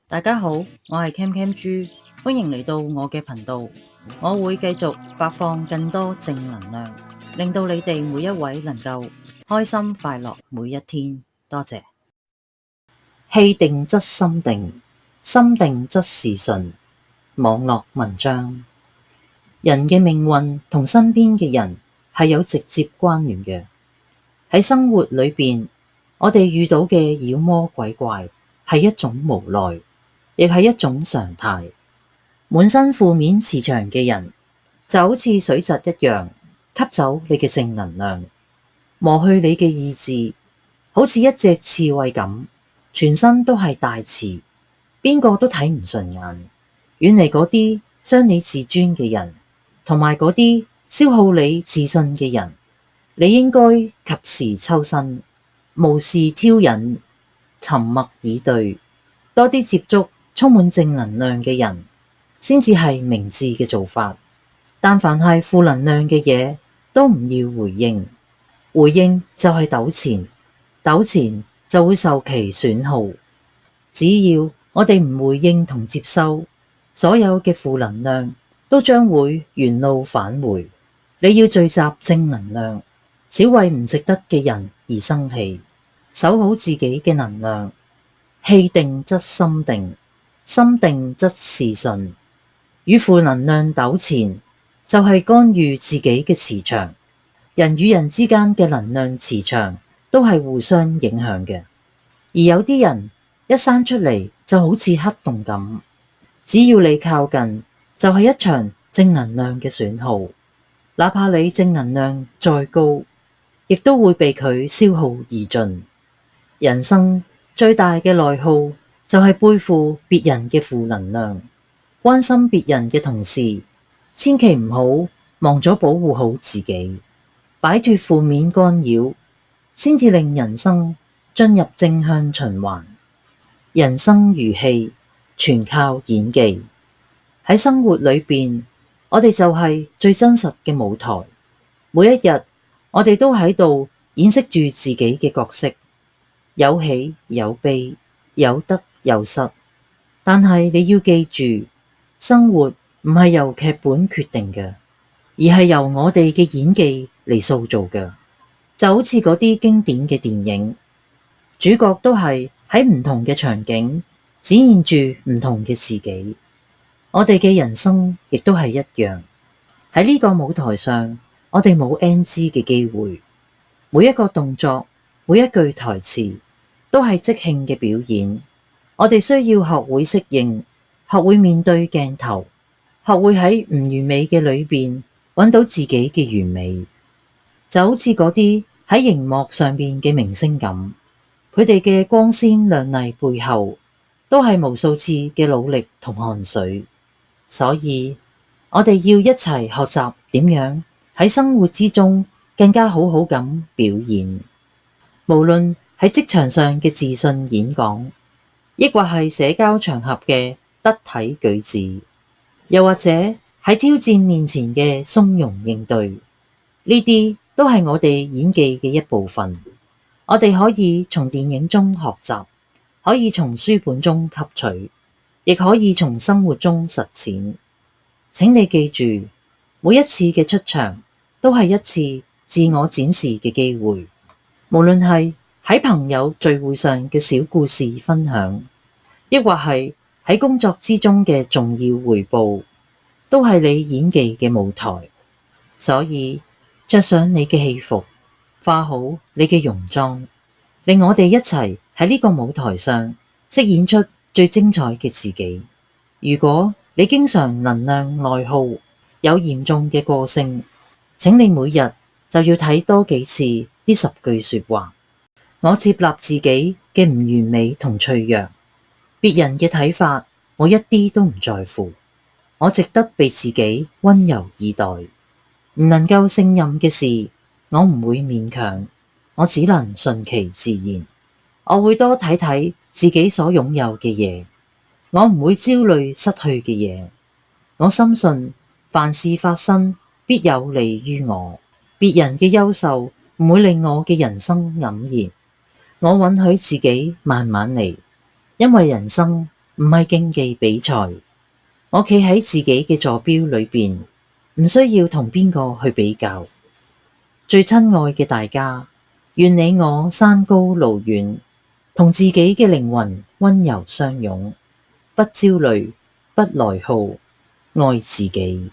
大家好，我係 Cam 豬，歡迎嚟到我嘅頻道。我會繼續發放更多正能量，令到你哋每一位能夠開心快樂每一天。多謝。氣定則心定，心定則事順。網絡文章。人嘅命運同身邊嘅人係有直接關聯嘅。喺生活裏邊，我哋遇到嘅妖魔鬼怪係一種無奈，亦係一種常態。滿身負面磁場嘅人就好似水蛭一樣，吸走你嘅正能量，磨去你嘅意志，好似一隻刺蝟咁，全身都係大刺，邊個都睇唔順眼。遠離嗰啲傷你自尊嘅人，同埋嗰啲消耗你自信嘅人，你應該及時抽身，無視挑釁，沉默以對，多啲接觸充滿正能量嘅人，先至係明智嘅做法。但凡係負能量嘅嘢，都唔要回應，回應就係糾纏，糾纏就會受其損耗。只要我哋唔回應同接收，所有嘅負能量都將會原路返回。你要聚集正能量，少為唔值得嘅人而生氣，守好自己嘅能量。氣定則心定，心定則事順。與負能量糾纏，就係干預自己嘅磁場。人與人之間嘅能量磁場都係互相影響嘅，而有啲人一生出嚟就好似黑洞咁，只要你靠近，就係一場正能量嘅損耗。哪怕你正能量再高，亦都會被佢消耗而盡。人生最大嘅內耗就係背負別人嘅負能量。關心別人嘅同時，千祈唔好忘咗保護好自己，擺脫負面干擾，先至令人生進入正向循環。人生如戲，全靠演技。喺生活裏邊，我哋就係最真實嘅舞台。每一日，我哋都喺度演飾住自己嘅角色，有喜有悲，有得有失。但係你要記住，生活唔係由劇本決定嘅，而係由我哋嘅演技嚟塑造嘅。就好似嗰啲經典嘅電影，主角都係喺唔同嘅場景展現住唔同嘅自己。我哋嘅人生亦都係一樣。喺呢個舞台上，我哋冇 NG 嘅機會。每一個動作，每一句台詞，都係即興嘅表演。我哋需要學會適應，學會面對鏡頭，學會喺唔完美嘅裏邊揾到自己嘅完美。就好似嗰啲喺熒幕上面嘅明星咁，佢哋嘅光鮮亮麗背後，都係無數次嘅努力同汗水。所以我哋要一齊學習點樣喺生活之中更加好好咁表現。無論喺職場上嘅自信演講，抑或係社交場合嘅得體舉止，又或者喺挑戰面前嘅從容應對，呢啲都係我哋演技嘅一部分。我哋可以從電影中學習，可以從書本中吸取，亦可以從生活中實踐。請你記住，每一次嘅出場都係一次自我展示嘅機會。無論係喺朋友聚會上嘅小故事分享，抑或係喺工作之中嘅重要匯報，都係你演技嘅舞台。所以着上你嘅戲服，化好你嘅戎裝，令我哋一齊喺呢個舞台上飾演出最精彩嘅自己。如果你經常能量內耗，有嚴重嘅個性，請你每日就要睇多幾次呢10句說話。我接納自己嘅唔完美同脆弱，別人嘅睇法我一啲都唔在乎。我值得被自己溫柔以待。唔能夠勝任嘅事，我唔會勉強，我只能順其自然。我會多睇睇自己所擁有嘅嘢，我唔會焦慮失去嘅嘢。我深信凡事發生必有利於我，別人嘅優秀唔會令我嘅人生黯然。我允許自己慢慢嚟，因為人生唔係競技比賽。我企喺自己嘅座標裏邊，唔需要同邊個去比較。最親愛嘅大家，願你我山高路遠，同自己嘅靈魂溫柔相擁，不焦慮，不內耗，愛自己。